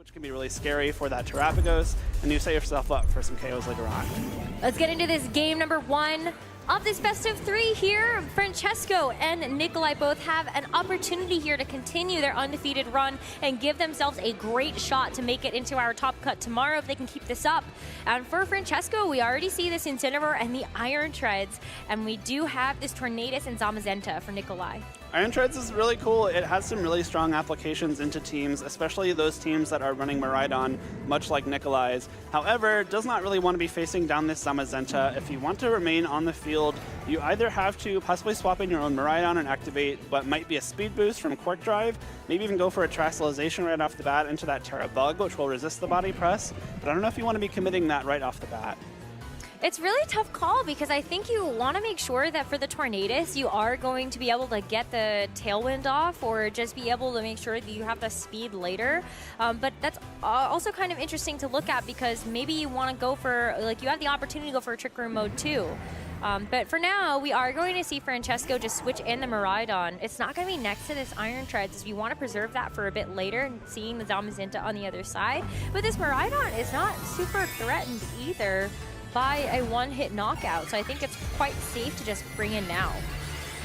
which can be really scary for that Terrapagos, and you set yourself up for some KOs later on. Let's get into this game number 1 of this best of 3 here. Francesco and Nikolaj both have an opportunity here to continue their undefeated run and give themselves a great shot to make it into our top cut tomorrow if they can keep this up. And for Francesco, we already see this Incineroar and the Iron Treads, and we do have this Tornadus and Zamazenta for Nikolaj. Iron Treads is really cool. It has some really strong applications into teams, especially those teams that are running Miraidon, much like Nikolaj's. However, does not really want to be facing down this Zamazenta. If you want to remain on the field, you either have to possibly swap in your own Miraidon and activate what might be a speed boost from Quark Drive, maybe even go for a Terastallization right off the bat into that Terra Bug, which will resist the body press, but I don't know if you want to be committing that right off the bat. It's really a tough call because I think you want to make sure that for the Tornadus, you are going to be able to get the Tailwind off or just be able to make sure that you have the speed later. But that's also kind of interesting to look at because maybe you want to go for, like, you have the opportunity to go for a Trick Room mode too. But for now, we are going to see Francesco just switch in the Miraidon. It's not going to be next to this Iron Treads, as we want to preserve that for a bit later, seeing the Zamazenta on the other side. But this Miraidon is not super threatened either by a one-hit knockout, so I think it's quite safe to just bring in now.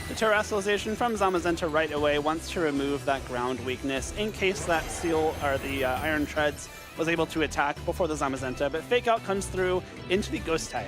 The Terastallization from Zamazenta right away wants to remove that ground weakness in case that Steel or the Iron Treads was able to attack before the Zamazenta, but Fake Out comes through into the Ghost type.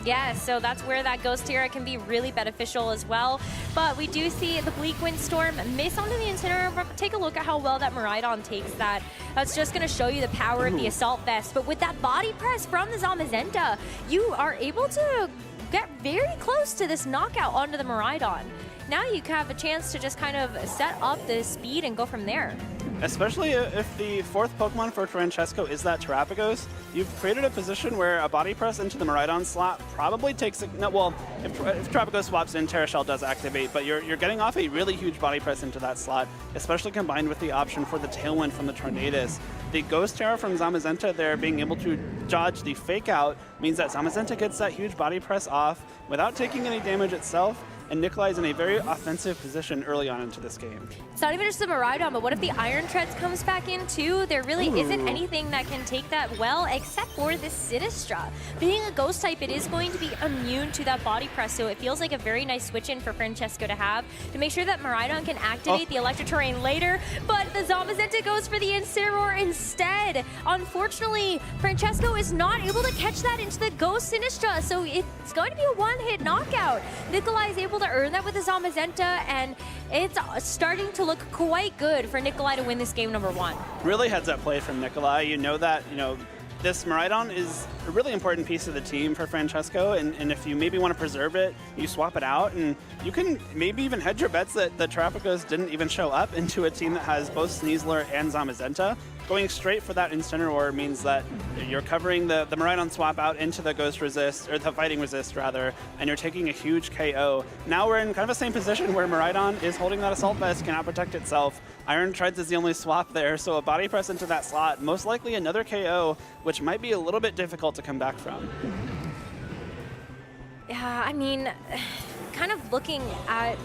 Yeah, so that's where that Ghost Terra can be really beneficial as well. But we do see the Bleak Windstorm miss onto the Incineroar, but take a look at how well that Miraidon takes that. That's just going to show you the power of the Assault Vest. But with that body press from the Zamazenta, you are able to get very close to this knockout onto the Miraidon. Now you have a chance to just kind of set up the speed and go from there. Especially if the 4th Pokemon for Francesco is that Terrapagos, you've created a position where a body press into the Miraidon slot probably takes a, well, if Terrapagos swaps in, Terra Shell does activate, but you're getting off a really huge body press into that slot, especially combined with the option for the Tailwind from the Tornadus. The Ghost Terra from Zamazenta there being able to dodge the Fake Out means that Zamazenta gets that huge body press off without taking any damage itself, and Nikolaj is in a very offensive position early on into this game. It's not even just the Miraidon, but what if the Iron Treads comes back in too? There really isn't anything that can take that well except for this Sinistra. Being a Ghost type, it is going to be immune to that body press, so it feels like a very nice switch in for Francesco to have to make sure that Miraidon can activate the Electric Terrain later, but the Zamazenta goes for the Incineroar instead. Unfortunately, Francesco is not able to catch that into the Ghost Sinistra, so it's going to be a one-hit knockout. Nikolaj is able to earn that with the Zamazenta, and it's starting to look quite good for Nikolaj to win this game number 1. Really heads up play from Nikolaj. You know that, this Miraidon is a really important piece of the team for Francesco, and if you maybe want to preserve it, you swap it out, and you can maybe even hedge your bets that the Terrapagos didn't even show up into a team that has both Sneasler and Zamazenta. Going straight for that Incineroar means that you're covering the Miraidon swap out into the Ghost Resist, or the Fighting Resist rather, and you're taking a huge KO. Now we're in kind of the same position where Miraidon is holding that Assault Vest, cannot protect itself. Iron Treads is the only swap there, so a body press into that slot, most likely another KO, which might be a little bit difficult to come back from. Yeah, I mean, kind of looking at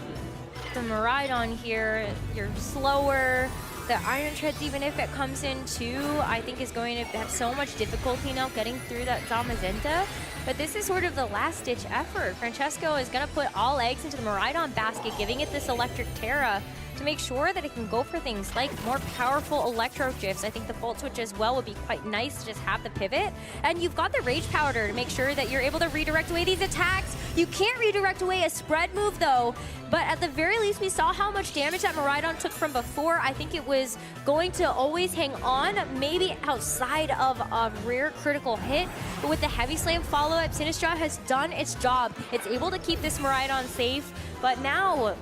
the Miraidon here, you're slower. The Iron Treads, even if it comes in too, I think is going to have so much difficulty now getting through that Zamazenta. But this is sort of the last-ditch effort. Francesco is going to put all eggs into the Miraidon basket, giving it this Electric Terra to make sure that it can go for things like more powerful Electro Gifs. I think the Volt Switch as well would be quite nice to just have the pivot. And you've got the Rage Powder to make sure that you're able to redirect away these attacks. You can't redirect away a spread move though, but at the very least we saw how much damage that Miraidon took from before. I think it was going to always hang on, maybe outside of a rare critical hit, but with the Heavy Slam follow-up, Sinistra has done its job. It's able to keep this Miraidon safe, but now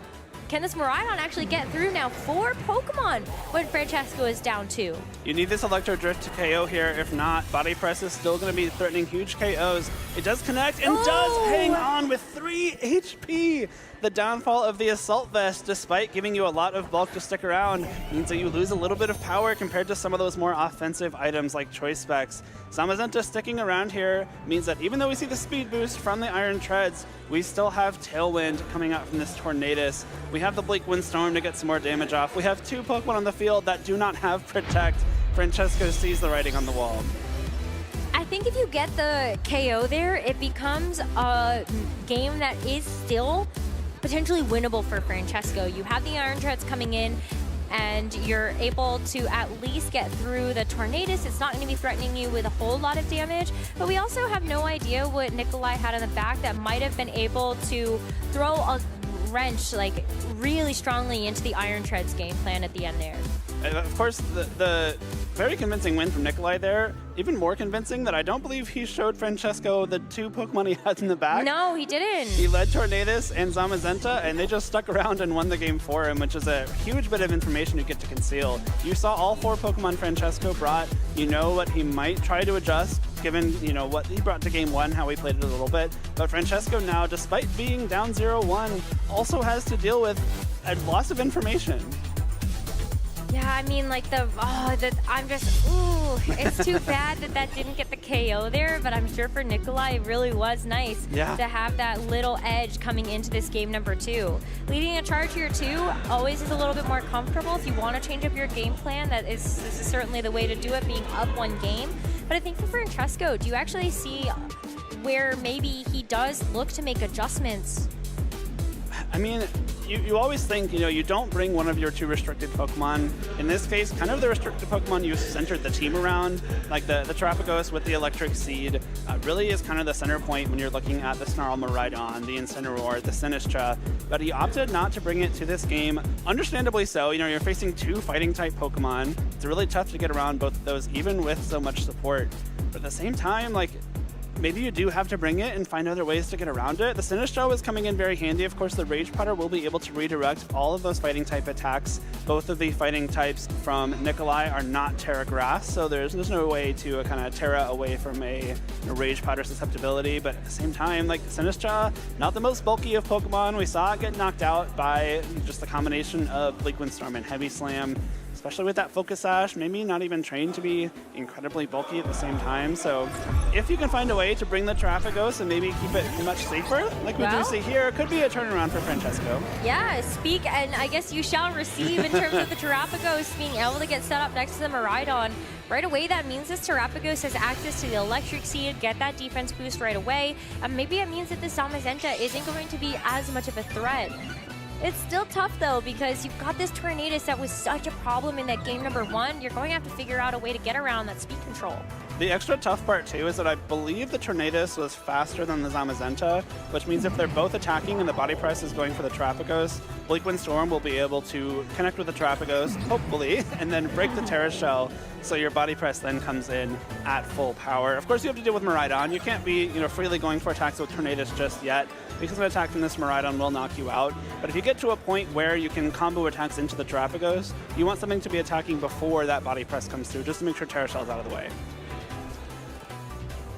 can this Miraidon actually get through now? 4 Pokemon when Francesco is down 2. You need this Electro Drift to KO here. If not, Body Press is still going to be threatening huge KOs. It does connect and does hang on with 3 HP. The downfall of the Assault Vest, despite giving you a lot of bulk to stick around, means that you lose a little bit of power compared to some of those more offensive items like Choice Specs. Zamazenta sticking around here means that even though we see the speed boost from the Iron Treads, we still have Tailwind coming out from this Tornadus. We have the Bleak Windstorm to get some more damage off. We have 2 Pokemon on the field that do not have Protect. Francesco sees the writing on the wall. I think if you get the KO there, it becomes a game that is still potentially winnable for Francesco. You have the Iron Treads coming in, and you're able to at least get through the Tornadus. It's not going to be threatening you with a whole lot of damage, but we also have no idea what Nikolaj had in the back that might have been able to throw a wrench like really strongly into the Iron Treads game plan at the end there. And of course, the very convincing win from Nikolaj there. Even more convincing that I don't believe he showed Francesco the 2 Pokemon he had in the back. No, he didn't. He led Tornadus and Zamazenta, and they just stuck around and won the game for him, which is a huge bit of information you get to conceal. You saw all 4 Pokemon Francesco brought. You know what he might try to adjust, given what he brought to game 1, how he played it a little bit. But Francesco now, despite being down 0-1, also has to deal with a loss of information. Yeah, I mean, like it's too bad that didn't get the KO there, but I'm sure for Nikolaj it really was nice to have that little edge coming into this game number 2. Leading a charge here too always is a little bit more comfortable. If you want to change up your game plan, this is certainly the way to do it, being up 1 game. But I think for Francesco, do you actually see where maybe he does look to make adjustments? I mean, you always think, you don't bring one of your 2 restricted Pokemon. In this case, kind of the restricted Pokemon you centered the team around, like the Terapagos with the Electric Seed, really is kind of the center point when you're looking at the Snarl Miraidon, the Incineroar, the Sinistcha. But he opted not to bring it to this game, understandably so. You're facing 2 Fighting-type Pokemon. It's really tough to get around both of those, even with so much support. But at the same time, maybe you do have to bring it and find other ways to get around it. The Sinistcha is coming in very handy. Of course, the Rage Powder will be able to redirect all of those fighting type attacks. Both of the fighting types from Nikolaj are not Terra Grass, so there's no way to kind of Terra away from a Rage Powder susceptibility. But at the same time, Sinistcha, not the most bulky of Pokemon. We saw it get knocked out by just the combination of Bleak Wind Storm and Heavy Slam. Especially with that Focus Sash, maybe not even trained to be incredibly bulky at the same time. So if you can find a way to bring the Terapagos and maybe keep it much safer, like we do see here, it could be a turnaround for Francesco. Yeah, speak and I guess you shall receive in terms of the Terapagos being able to get set up next to the Miraidon. Right away, that means this Terapagos has access to the Electric Seed, get that defense boost right away. Maybe it means that the Zamazenta isn't going to be as much of a threat. It's still tough though, because you've got this Tornadus that was such a problem in that game number 1. You're going to have to figure out a way to get around that speed control. The extra tough part too is that I believe the Tornadus was faster than the Zamazenta, which means if they're both attacking and the body press is going for the Terapagos, Bleak Wind Storm will be able to connect with the Terapagos, hopefully, and then break the Terra Shell, so your body press then comes in at full power. Of course, you have to deal with Miraidon. You can't be freely going for attacks with Tornadus just yet, because an attack from this Miraidon will knock you out. But if you get to a point where you can combo attacks into the Terapagos, you want something to be attacking before that body press comes through, just to make sure Terra Shell's out of the way.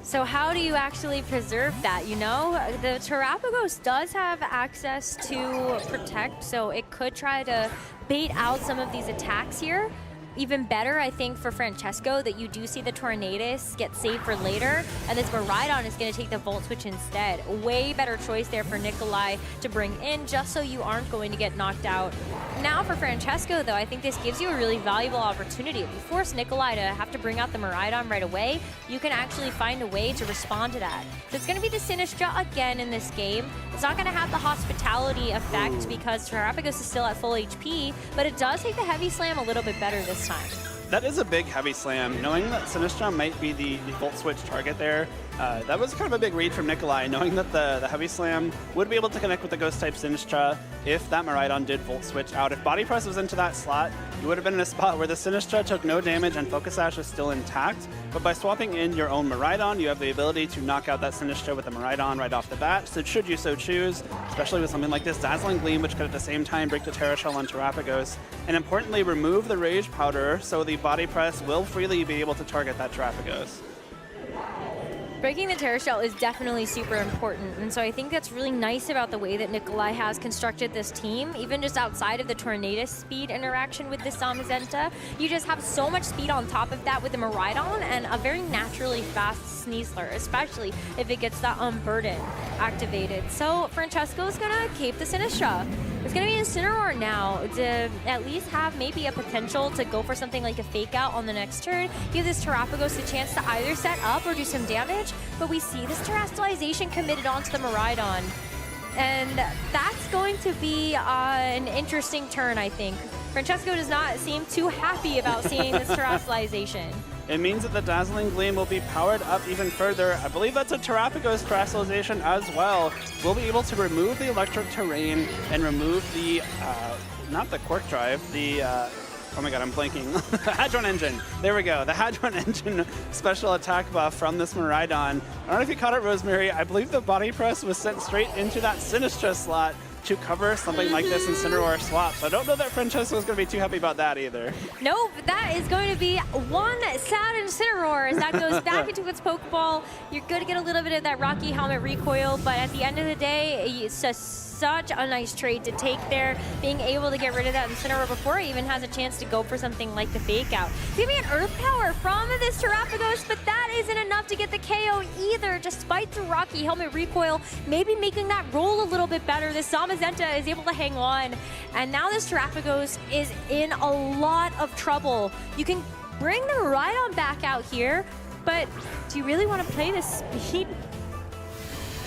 So how do you actually preserve that, The Terapagos does have access to Protect, so it could try to bait out some of these attacks here. Even better, I think, for Francesco that you do see the Tornadus get saved for later, and this Miraidon is going to take the Volt Switch instead. Way better choice there for Nikolaj to bring in, just so you aren't going to get knocked out. Now for Francesco, though, I think this gives you a really valuable opportunity. If you force Nikolaj to have to bring out the Miraidon right away, you can actually find a way to respond to that. So it's going to be the Sinistcha again in this game. It's not going to have the Hospitality effect because Terapagos is still at full HP, but it does take the Heavy Slam a little bit better this time. That is a big Heavy Slam. Knowing that Sinistcha might be the Volt Switch target there, that was kind of a big read from Nikolaj, knowing that the Heavy Slam would be able to connect with the Ghost-type Sinistcha if that Miraidon did Volt Switch out. If Body Press was into that slot, you would have been in a spot where the Sinistcha took no damage and Focus Sash is still intact, but by swapping in your own Miraidon, you have the ability to knock out that Sinistcha with a Miraidon right off the bat, so should you so choose, especially with something like this Dazzling Gleam, which could at the same time break the Terra Shell on Terapagos, and importantly, remove the Rage Powder, so the Body Press will freely be able to target that Terapagos. Breaking the Terra Shell is definitely super important, and so I think that's really nice about the way that Nikolaj has constructed this team. Even just outside of the Tornadus speed interaction with the Zamazenta, you just have so much speed on top of that with the Miraidon and a very naturally fast Sneasler, especially if it gets that Unburden activated. So Francesco's gonna cape the Sinistcha. It's going to be Incineroar now to at least have maybe a potential to go for something like a fake out on the next turn. Give this Terrapagos a chance to either set up or do some damage, but we see this Terastallization committed onto the Miraidon. And that's going to be an interesting turn, I think. Francesco does not seem too happy about seeing this Terastallization. It means that the Dazzling Gleam will be powered up even further. I believe that's a Terrapagos Terastallization as well. We'll be able to remove the electric terrain and remove the, not the Quark Drive, the, oh my god, I'm blanking. The Hadron Engine. There we go. The Hadron Engine special attack buff from this Miraidon. I don't know if you caught it, Rosemary. I believe the body press was sent straight into that Sinistra slot to cover something like this Incineroar swap. So I don't know that Francesco is going to be too happy about that either. Nope, that is going to be one sad Incineroar as that goes back into its Pokeball. You're going to get a little bit of that Rocky Helmet recoil, but at the end of the day, it's just such a nice trade to take there, being able to get rid of that Incineroar before it even has a chance to go for something like the fake out. Give me an Earth Power from this Terrapagos, but that isn't enough to get the KO either, despite the Rocky Helmet recoil, maybe making that roll a little bit better. This Zamazenta is able to hang on, and now this Terrapagos is in a lot of trouble. You can bring the Miraidon back out here, but do you really want to play this speed?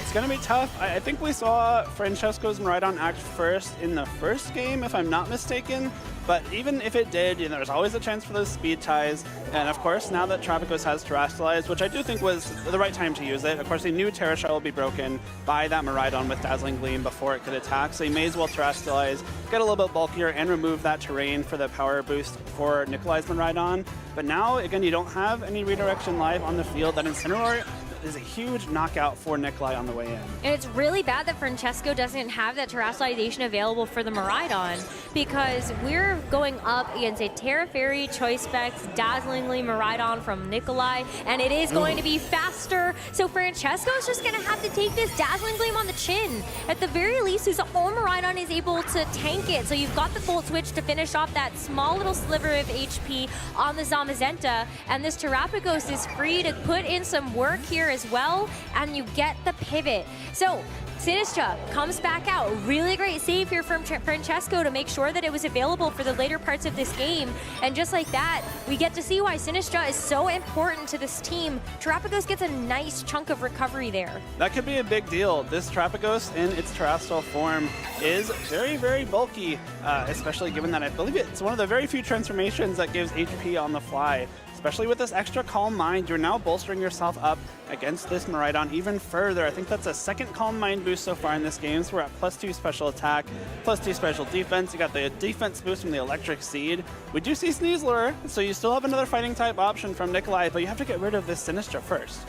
It's going to be tough. I think we saw Francesco's Miraidon act first in the first game, if I'm not mistaken. But even if it did, you know, there's always a chance for those speed ties. And of course, now that Terrapagos has Terastallized, which I do think was the right time to use it. Of course, he knew Terra Shell would be broken by that Miraidon with Dazzling Gleam before it could attack. So he may as well Terastallize, get a little bit bulkier, and remove that terrain for the power boost for Nikolaj's Miraidon. But now, again, you don't have any redirection live on the field. That Incineroar is a huge knockout for Nikolaj on the way in. And it's really bad that Francesco doesn't have that Terastallization available for the Miraidon, because we're going up against a Terra Fairy, Choice Specs, Dazzlingly Miraidon from Nikolaj, and it is going to be faster. So Francesco's just going to have to take this Dazzling Gleam on the chin. At the very least, his own Miraidon is able to tank it. So you've got the Volt Switch to finish off that small little sliver of HP on the Zamazenta, and this Terrapagos is free to put in some work here as well, and you get the pivot. So Sinistra comes back out. Really great save here from Francesco to make sure that it was available for the later parts of this game. And just like that, we get to see why Sinistra is so important to this team. Terrapagos gets a nice chunk of recovery there. That could be a big deal. This Terrapagos in its Terrastall form is very, very bulky, especially given that I believe it's one of the very few transformations that gives HP on the fly. Especially with this extra Calm Mind, you're now bolstering yourself up against this Miraidon even further. I think that's a second Calm Mind boost so far in this game. So we're at +2 special attack, +2 special defense. You got the defense boost from the Electric Seed. We do see Sneasler, so you still have another fighting type option from Nikolaj, but you have to get rid of this Sinistra first.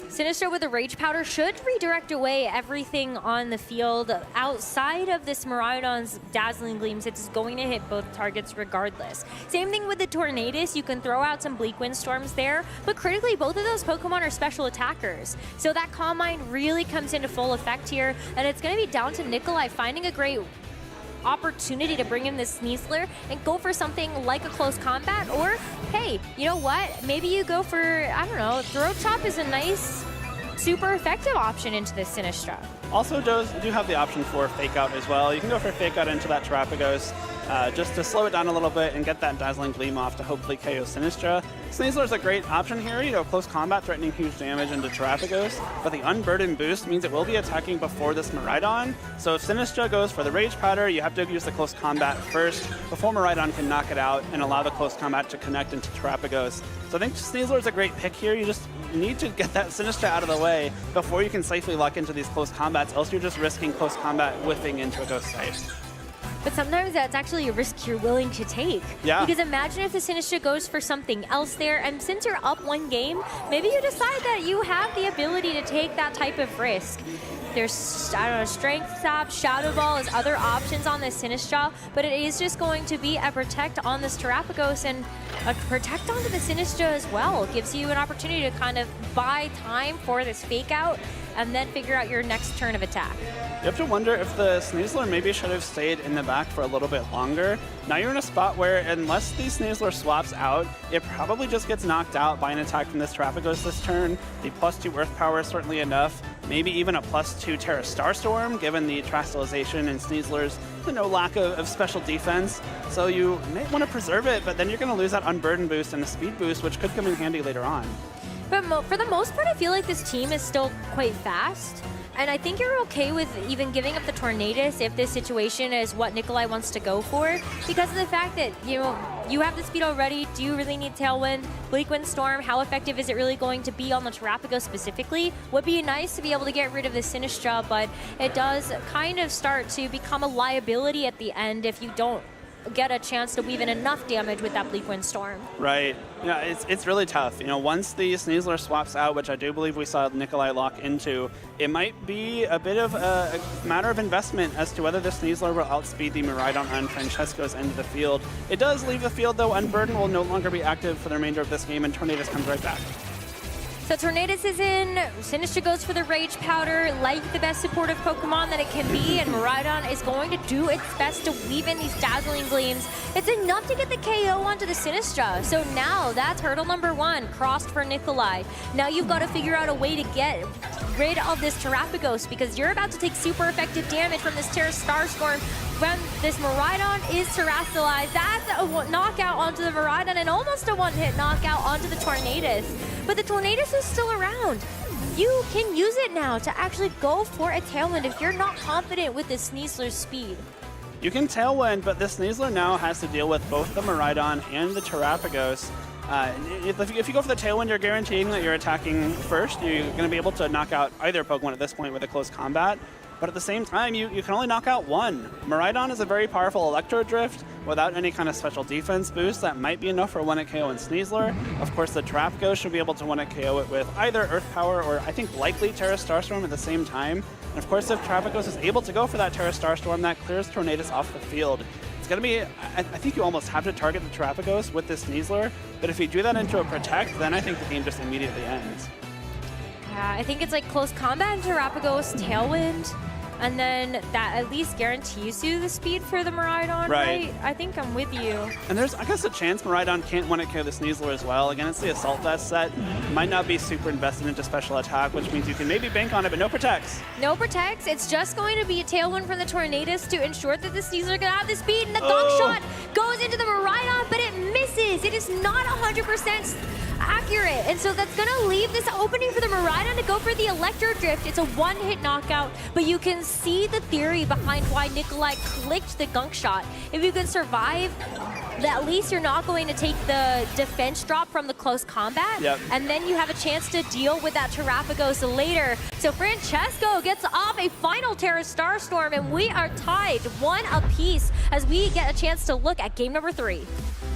Sinistra with the Rage Powder should redirect away everything on the field outside of this Miraidon's Dazzling Gleams. It's going to hit both targets regardless. Same thing with the Tornadus. You can throw out some Bleak Windstorms there, but critically, both of those Pokemon are special attackers. So that Calm Mind really comes into full effect here, and it's going to be down to Nikolaj finding a great opportunity to bring in this Sneasler and go for something like a close combat, or hey, you know what? Maybe you go for, I don't know, Throat Chop is a nice, super effective option into this Sinistra. Also do have the option for Fake Out as well. You can go for Fake Out into that Terrapagos just to slow it down a little bit and get that Dazzling Gleam off to hopefully KO Sinistra. Sneasler's a great option here, you know, close combat threatening huge damage into Terrapagos, but the Unburdened boost means it will be attacking before this Miraidon. So if Sinistra goes for the Rage Powder, you have to use the close combat first before Miraidon can knock it out and allow the close combat to connect into Terrapagos. So I think Sneasler's a great pick here. You just need to get that Sinistra out of the way before you can safely lock into these close combats, else you're just risking close combat whiffing into a Ghost Type. But sometimes that's actually a risk you're willing to take. Yeah. Because imagine if the Sinistra goes for something else there, and since you're up one game, maybe you decide that you have the ability to take that type of risk. There's, I don't know, Strength Sap, Shadow Ball as other options on this Sinistra, but it is just going to be a Protect on this Terrapagos, and a Protect onto the Sinistra as well. It gives you an opportunity to kind of buy time for this Fake Out, and then figure out your next turn of attack. You have to wonder if the Sneasler maybe should have stayed in the back for a little bit longer. Now you're in a spot where unless the Sneasler swaps out, it probably just gets knocked out by an attack from this Terrapagos this turn. The +2 Earth Power is certainly enough. Maybe even a +2 Terra Starstorm, given the Terastallization and Sneasler's to no lack of special defense, so you may want to preserve it, but then you're going to lose that unburden boost and a speed boost, which could come in handy later on. But for the most part, I feel like this team is still quite fast. And I think you're okay with even giving up the Tornadus if this situation is what Nikolaj wants to go for, because of the fact that, you know, you have the speed already. Do you really need Tailwind? Bleak Wind Storm, how effective is it really going to be on the Terrapago specifically? Would be nice to be able to get rid of the Sinistra, but it does kind of start to become a liability at the end if you don't get a chance to weave in enough damage with that Bleak Wind Storm. Right. Yeah, it's really tough. You know, once the Sneasler swaps out, which I do believe we saw Nikolaj lock into, it might be a bit of a matter of investment as to whether the Sneasler will outspeed the Miraidon on Francesco's end of the field. It does leave the field, though. Unburden will no longer be active for the remainder of this game, and Tornadus comes right back. So Tornadus is in, Sinistra goes for the Rage Powder, like the best supportive Pokemon that it can be, and Miraidon is going to do its best to weave in these Dazzling Gleams. It's enough to get the KO onto the Sinistra. So now that's hurdle number 1, crossed for Nikolaj. Now you've got to figure out a way to get rid of this Terrapagos, because you're about to take super effective damage from this Terra Starstorm. When this Miraidon is terrestrialized, that's a knockout onto the Miraidon and almost a one-hit knockout onto the Tornadus. But the Tornadus is still around. You can use it now to actually go for a Tailwind if you're not confident with the Sneasler's speed. You can Tailwind, but this Sneasler now has to deal with both the Miraidon and the Terrapagos. If you go for the Tailwind, you're guaranteeing that you're attacking first. You're going to be able to knock out either Pokemon at this point with a close combat. But at the same time, you can only knock out one. Miraidon is a very powerful Electro Drift without any kind of special defense boost. That might be enough for one hit KO and Sneasler. Of course, the Terrapagos should be able to one hit KO it with either Earth Power or I think likely Terra Starstorm at the same time. And of course, if Terrapagos is able to go for that Terra Starstorm, that clears Tornadus off the field. It's going to be, I think you almost have to target the Terrapagos with this Sneasler, but if you do that into a Protect, then I think the game just immediately ends. Yeah, I think it's like close combat and Terrapagos, Tailwind, and then that at least guarantees you the speed for the Miraidon, right? I think I'm with you. And there's, I guess, a chance Miraidon can't one-hit KO the Sneasler as well. Again, it's the Assault Vest set. Might not be super invested into special attack, which means you can maybe bank on it, but no protects. No protects. It's just going to be a Tailwind from the Tornadus to ensure that the Sneasler can have the speed, and the Gunk Shot goes into the Miraidon, but it misses. It is not 100% accurate, and so that's going to leave this opening for the Miraidon to go for the Electro Drift. It's a one-hit knockout, but you can see the theory behind why Nikolaj clicked the Gunk Shot. If you can survive, at least you're not going to take the defense drop from the close combat, and then you have a chance to deal with that Terrapagos later. So Francesco gets off a final Terra Starstorm, and we are tied 1 apiece as we get a chance to look at game number 3.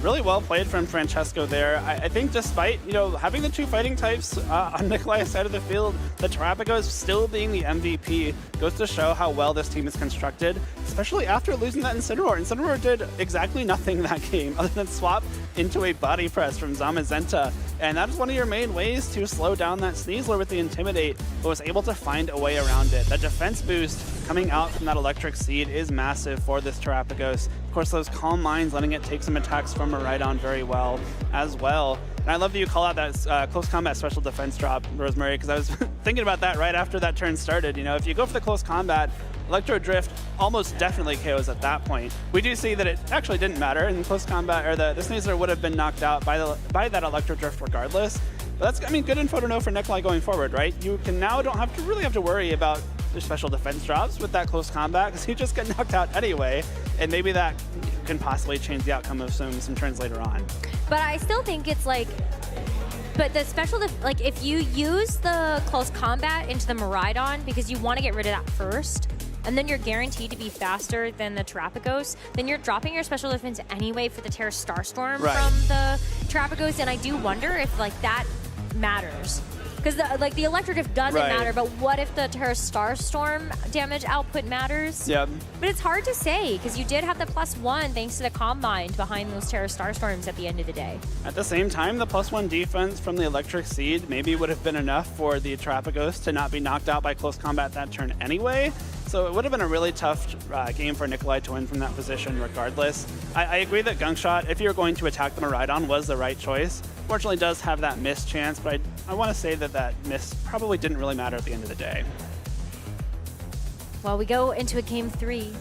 Really well played from Francesco there. I think despite, having the two fighting types on Nikolaj's side of the field, the Terrapagos still being the MVP goes to show how well this team is constructed, especially after losing that Incineroar. Incineroar did exactly nothing that game other than swap into a body press from Zamazenta. And that is one of your main ways to slow down that Sneasler with the Intimidate, but was able to find a way around it. The defense boost coming out from that Electric Seed is massive for this Terrapagos. Of course, those Calm Minds letting it take some attacks from Miraidon very well as well. And I love that you call out that close combat special defense drop, Rosemary, because I was thinking about that right after that turn started. If you go for the close combat, Electro Drift almost definitely KOs at that point. We do see that it actually didn't matter in close combat, or the Sneasler would have been knocked out by that Electro Drift regardless. But that's, good info to know for Nikolaj going forward, right? You can now don't really have to worry about the special defense drops with that close combat, because you just get knocked out anyway, and maybe that can possibly change the outcome of some turns later on. But I still think it's but the special, if you use the close combat into the Miraidon because you want to get rid of that first, and then you're guaranteed to be faster than the Terrapagos, then you're dropping your special defense anyway for the Terra Starstorm from the Terrapagos, and I do wonder if that matters. Because the Electro Drift doesn't matter, but what if the Terra Starstorm damage output matters? Yeah. But it's hard to say, because you did have the +1 thanks to the Calm Mind behind those Terra Starstorms at the end of the day. At the same time, the +1 defense from the Electric Seed maybe would have been enough for the Terrapagos to not be knocked out by close combat that turn anyway. So it would have been a really tough game for Nikolaj to win from that position regardless. I agree that Gunk Shot, if you're going to attack the Miraidon, was the right choice. Fortunately, does have that miss chance, but I want to say that miss probably didn't really matter at the end of the day. Well, we go into a game 3.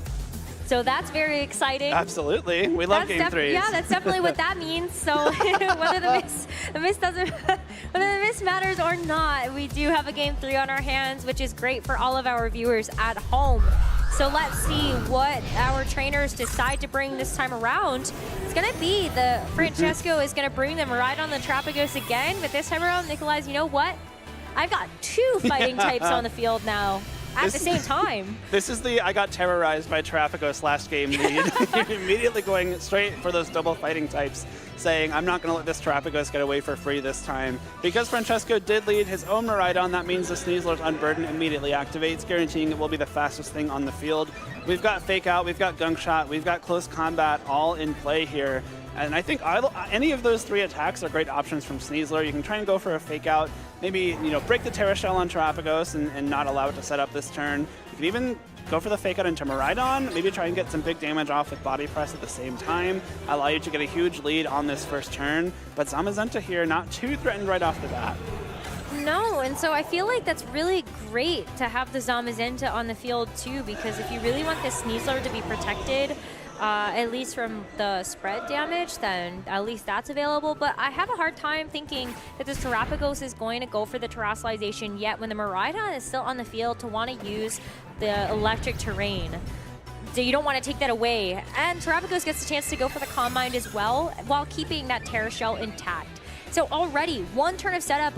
So that's very exciting. Absolutely. We love game threes. Yeah, that's definitely what that means. So whether the miss doesn't, whether the miss matters or not, we do have a game 3 on our hands, which is great for all of our viewers at home. So let's see what our trainers decide to bring this time around. It's going to be the Francesco is going to bring them right on the Trapagos again, but this time around, Nikolaj, you know what? I've got 2 fighting types on the field now. At the same time. This is the I got terrorized by Trapagos last game lead. Immediately going straight for those double fighting types, saying I'm not going to let this Trapagos get away for free this time. Because Francesco did lead his own Miraidon, that means the Sneasler's Unburden immediately activates, guaranteeing it will be the fastest thing on the field. We've got Fake Out, we've got Gunk Shot, we've got Close Combat all in play here. And I think any of those 3 attacks are great options from Sneasler. You can try and go for a Fake Out, maybe break the Terra Shell on Trapagos and not allow it to set up this turn. You can even go for the Fake Out into Miraidon, maybe try and get some big damage off with Body Press at the same time, allow you to get a huge lead on this first turn. But Zamazenta here, not too threatened right off the bat. No, and so I feel like that's really great to have the Zamazenta on the field too, because if you really want this Sneasler to be protected, at least from the spread damage, then at least that's available. But I have a hard time thinking that this Terrapagos is going to go for the Terrassalization yet when the Miraidon is still on the field to want to use the electric terrain. So you don't want to take that away. And Terrapagos gets a chance to go for the Calm Mind as well while keeping that Terra Shell intact. So already 1 turn of setup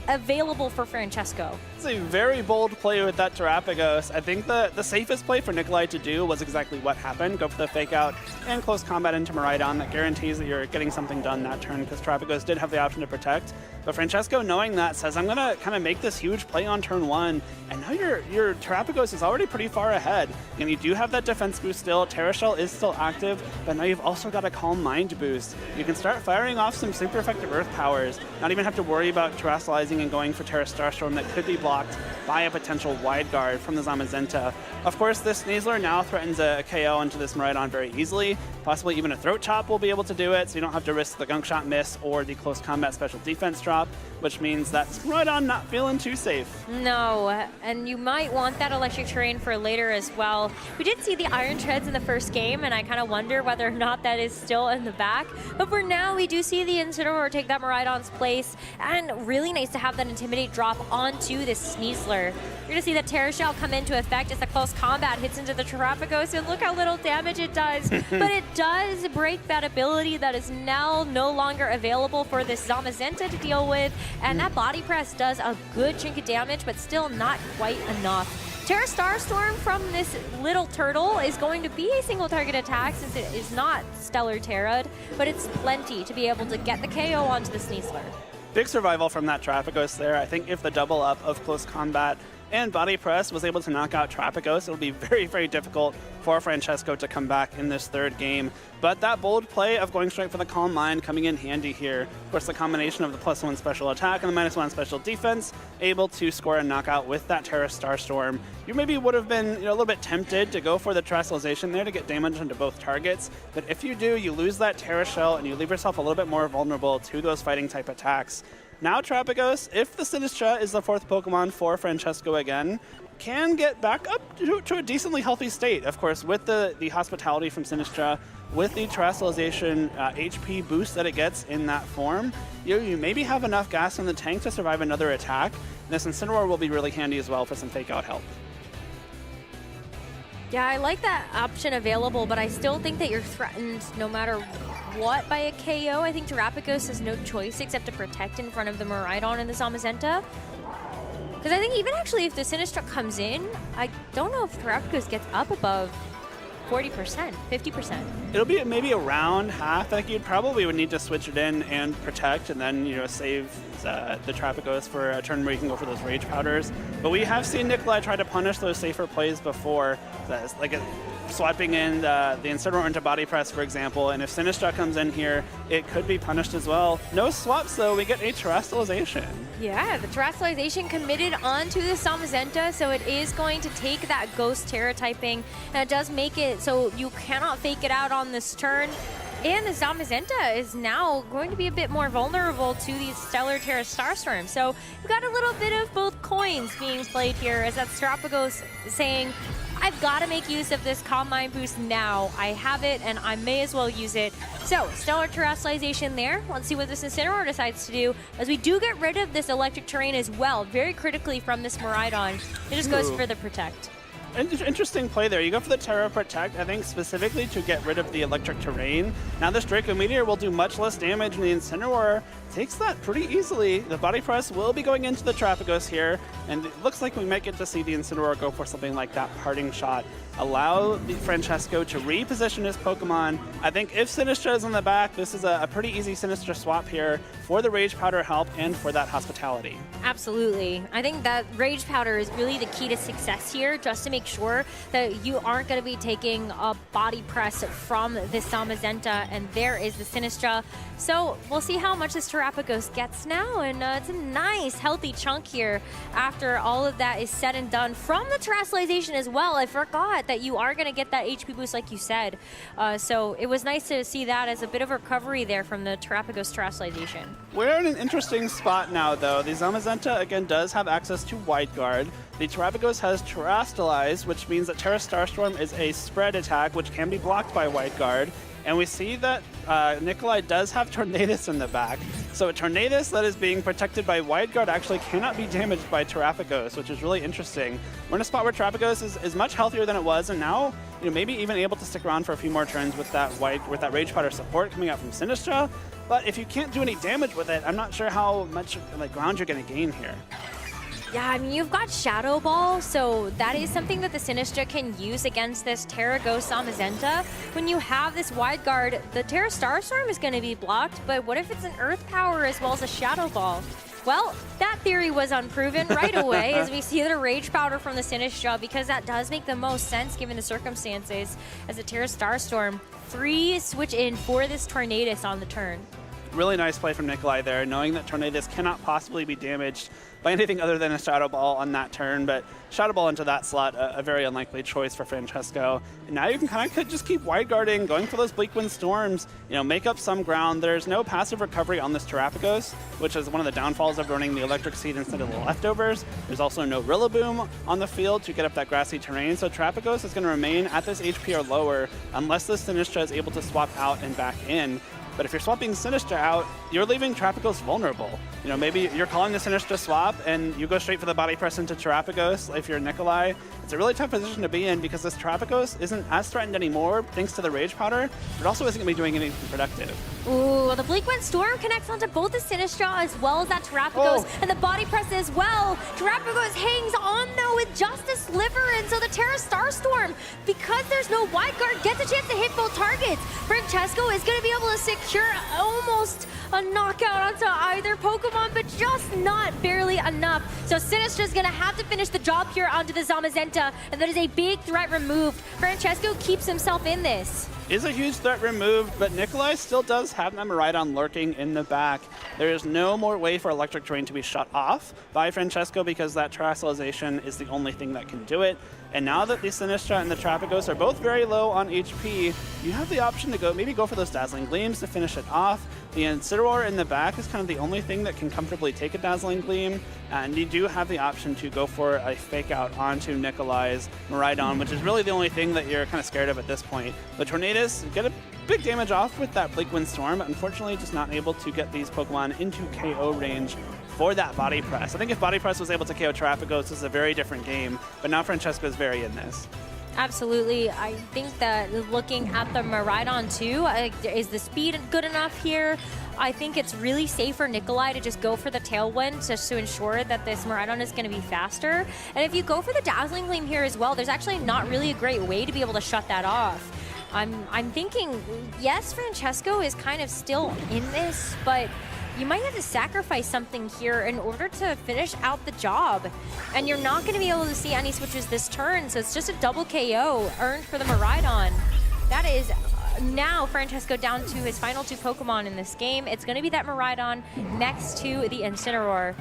available for Francesco. It's a very bold play with that Terrapagos. I think the safest play for Nikolaj to do was exactly what happened. Go for the Fake Out and Close Combat into Miraidon. That guarantees that you're getting something done that turn because Terrapagos did have the option to protect. But Francesco, knowing that, says, I'm going to kind of make this huge play on turn 1. And now your Terrapagos is already pretty far ahead. And you do have that defense boost still. Terra Shell is still active, but now you've also got a Calm Mind boost. You can start firing off some super effective Earth powers, not even have to worry about Terrassalizing and going for Terra Starstorm that could be blocked by a potential wide guard from the Zamazenta. Of course, this Sneasler now threatens a KO into this Miraidon very easily. Possibly even a Throat Chop will be able to do it, so you don't have to risk the Gunk Shot miss or the Close Combat special defense drop, which means that's Miraidon not feeling too safe. No, and you might want that electric terrain for later as well. We did see the Iron Treads in the first game, and I kind of wonder whether or not that is still in the back. But for now, we do see the Incineroar take that Miraidon's place, and really nice to have that Intimidate drop onto this Sneasler. You're going to see the Terra Shell come into effect as the Close Combat hits into the Terrapagos, and look how little damage it does. But it does break that ability that is now no longer available for this Zamazenta to deal with, and that Body Press does a good chunk of damage, but still not quite enough. Terra Starstorm from this little turtle is going to be a single target attack since it is not Stellar Terra'd, but it's plenty to be able to get the KO onto the Sneasler. Big survival from that Trapagos there. I think if the double up of Close Combat and Body Press was able to knock out Trapagos, it'll be very, very difficult for Francesco to come back in this third game. But that bold play of going straight for the Calm Mind coming in handy here. Of course, the combination of the +1 special attack and the -1 special defense, able to score a knockout with that Terra Starstorm. You maybe would have been a little bit tempted to go for the Terrassalization there to get damage into both targets. But if you do, you lose that Terra Shell and you leave yourself a little bit more vulnerable to those fighting type attacks. Now Trapagos, if the Sinistra is the 4th Pokemon for Francesco again, can get back up to a decently healthy state. Of course, with the Hospitality from Sinistra, with the Terrassalization HP boost that it gets in that form, you maybe have enough gas in the tank to survive another attack. This Incineroar will be really handy as well for some Fake Out help. Yeah, I like that option available, but I still think that you're threatened no matter what by a KO. I think Terrapagos has no choice except to protect in front of the Miraidon and the Zamazenta. Because I think even actually if the Sinistra comes in, I don't know if Terrapagos gets up above 40%, 50%. It'll be maybe around half. I think you probably would need to switch it in and protect and then, save the Trapagos for a turn where you can go for those Rage Powders. But we have seen Nikolaj try to punish those safer plays before, like swapping in the Incineroar into Body Press, for example. And if Sinistra comes in here, it could be punished as well. No swaps, though. We get a Terrassalization. Yeah, the Terrassalization committed onto the Zamazenta, so it is going to take that Ghost Terra typing, and it does make it so you cannot fake it out on this turn. And the Zamazenta is now going to be a bit more vulnerable to these Stellar Terra Starstorms. So we've got a little bit of both coins being played here, as that Terrapagos saying, I I've got to make use of this Calm Mind boost now. I have it, and I may as well use it. So, Stellar Terrestrialization there. Let's see what this Incineroar decides to do, as we do get rid of this electric terrain as well, very critically from this Miraidon. It just goes for the Protect. Interesting play there. You go for the Terra Protect, I think specifically to get rid of the electric terrain. Now this Draco Meteor will do much less damage, and the Incineroar takes that pretty easily. The Body Press will be going into the Trapagos here, and it looks like we might get to see the Incineroar go for something like that Parting Shot. Allow the Francesco to reposition his Pokemon. I think if Sinistra is in the back, this is a pretty easy Sinistra swap here for the Rage Powder help and for that Hospitality. Absolutely. I think that Rage Powder is really the key to success here, just to make sure that you aren't going to be taking a Body Press from this Zamazenta, and there is the Sinistra. So we'll see how much this Terrapagos gets now, and it's a nice, healthy chunk here after all of that is said and done from the Terrestrialization as well. I forgot that you are going to get that HP boost like you said. So it was nice to see that as a bit of a recovery there from the Terrapagos Terrestrialization. We're in an interesting spot now, though. The Zamazenta, again, does have access to Wide Guard. The Terrapagos has Terrastalize, which means that Terra Starstorm is a spread attack, which can be blocked by Wide Guard. And we see that Nikolaj does have Tornadus in the back. So a Tornadus that is being protected by Wide Guard actually cannot be damaged by Terrapagos, which is really interesting. We're in a spot where Terrapagos is much healthier than it was, and now maybe even able to stick around for a few more turns with that Rage Powder support coming out from Sinistra. But if you can't do any damage with it, I'm not sure how much ground you're going to gain here. Yeah, I mean, you've got Shadow Ball, so that is something that the Sinistra can use against this Terra Ghost Zamazenta. When you have this Wide Guard, the Terra Starstorm is going to be blocked, but what if it's an Earth Power as well as a Shadow Ball? Well, that theory was unproven right away as we see the Rage Powder from the Sinistra, because that does make the most sense given the circumstances, as the Terra Starstorm free switch in for this Tornadus on the turn. Really nice play from Nikolaj there, knowing that Tornadus cannot possibly be damaged by anything other than a Shadow Ball on that turn, but Shadow Ball into that slot, a very unlikely choice for Francesco. And now you can kind of just keep Wide Guarding, going for those Bleak Wind Storms, make up some ground. There's no passive recovery on this Terrapagos, which is one of the downfalls of running the Electric Seed instead of the Leftovers. There's also no Rillaboom on the field to get up that grassy terrain, so Terrapagos is going to remain at this HP or lower unless the Sinistra is able to swap out and back in. But if you're swapping Sinistra out, you're leaving Terrapagos vulnerable. Maybe you're calling the Sinistra swap and you go straight for the Body Press into Terrapagos if you're Nikolaj. It's a really tough position to be in because this Terrapagos isn't as threatened anymore thanks to the Rage Powder, but also isn't going to be doing anything productive. Ooh, the Bleak Wind Storm connects onto both the Sinistra as well as that Terrapagos, and the Body Press as well. Terrapagos hangs on though with just a sliver, and so the Terra Starstorm, because there's no Wide Guard, gets a chance to hit both targets. Francesco is going to be able to secure almost a knockout onto either Pokemon, but just not barely enough. So Sinistra's going to have to finish the job here onto the Zamazenta, and that is a big threat removed. Francesco keeps himself in this. Is a huge threat removed, but Nikolaj still does have that Miraidon lurking in the back. There is no more way for Electric Terrain to be shut off by Francesco because that Terrestrialization is the only thing that can do it. And now that the Sinistra and the Terrapagos are both very low on HP, you have the option to maybe go for those Dazzling Gleams to finish it off. The Incineroar in the back is kind of the only thing that can comfortably take a Dazzling Gleam, and you do have the option to go for a Fake Out onto Nikolaj's Miraidon, which is really the only thing that you're kind of scared of at this point. The Tornadus get a big damage off with that Bleak Wind Storm, but unfortunately just not able to get these Pokemon into KO range for that Body Press. I think if Body Press was able to KO Terrapagos, this is a very different game, but now Francesco is very in this. Absolutely. I think that looking at the Miraidon too, is the speed good enough here? I think it's really safe for Nikolaj to just go for the Tailwind just to ensure that this Miraidon is going to be faster. And if you go for the Dazzling Gleam here as well, there's actually not really a great way to be able to shut that off. I'm thinking, yes, Francesco is kind of still in this, but you might have to sacrifice something here in order to finish out the job. And you're not going to be able to see any switches this turn, so it's just a double KO earned for the Miraidon. That is now Francesco down to his final two Pokemon in this game. It's going to be that Miraidon next to the Incineroar.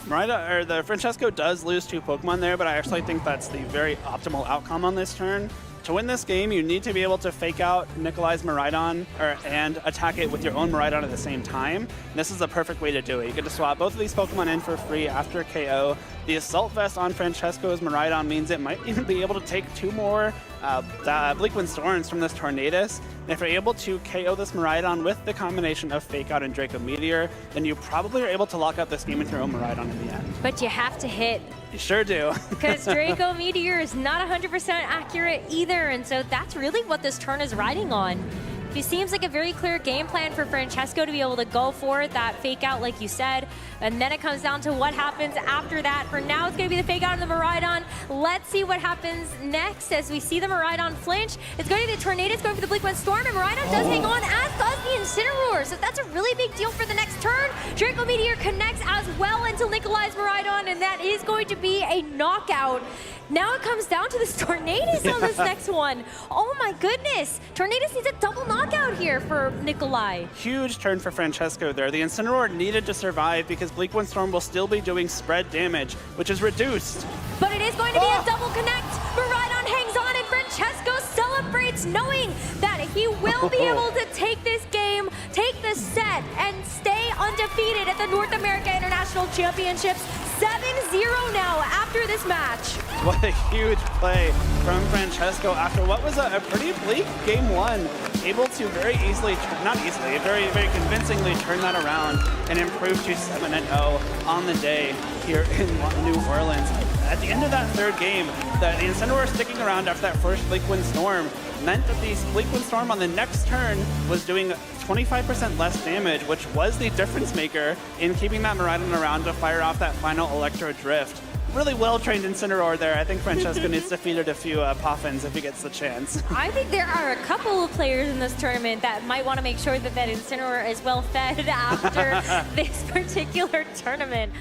The Francesco does lose two Pokemon there, but I actually think that's the very optimal outcome on this turn. To win this game, you need to be able to fake out Nikolaj's Miraidon and attack it with your own Miraidon at the same time. And this is a perfect way to do it. You get to swap both of these Pokemon in for free after KO. The Assault Vest on Francesco's Miraidon means it might even be able to take 2 more Bleakwind Storms from this Tornadus. And if you're able to KO this Miraidon with the combination of Fake Out and Draco Meteor, then you probably are able to lock up this game with your own Miraidon in the end. But you have to hit. You sure do. Because Draco Meteor is not 100% accurate either, and so that's really what this turn is riding on. It seems like a very clear game plan for Francesco to be able to go for that fake out, like you said, and then it comes down to what happens after that. For now, it's going to be the fake out of the Miraidon. Let's see what happens next as we see the Miraidon flinch. It's going to be the Tornadus going for the Bleakwind Storm, and Miraidon does hang on, as does the Incineroar. So that's a really big deal for the next turn. Draco Meteor connects as well into Nikolaj's Miraidon, and that is going to be a knockout. Now it comes down to this Tornadus on this next one. Oh my goodness. Tornadus needs a double knockout here for Nikolaj. Huge turn for Francesco there. The Incineroar needed to survive because Bleakwind Storm will still be doing spread damage, which is reduced. But it is going to be a double connect. Miraidon hangs on and Francesco celebrates knowing that he will be able to take this game, take this set, and stay undefeated at the North America International Championships. 7-0 now after this match. What a huge play from Francesco after what was a pretty bleak game 1. Able to very easily, not easily, very convincingly turn that around and improve to 7-0 on the day here in New Orleans. At the end of that 3rd game, the Incineroar sticking around after that first Bleakwind Storm meant that the Bleakwind Storm on the next turn was doing 25% less damage, which was the difference maker in keeping that Miraidon around to fire off that final Electro Drift. Really well-trained Incineroar there. I think Francesco needs to feed it a few Poffins if he gets the chance. I think there are a couple of players in this tournament that might want to make sure that Incineroar is well fed after this particular tournament.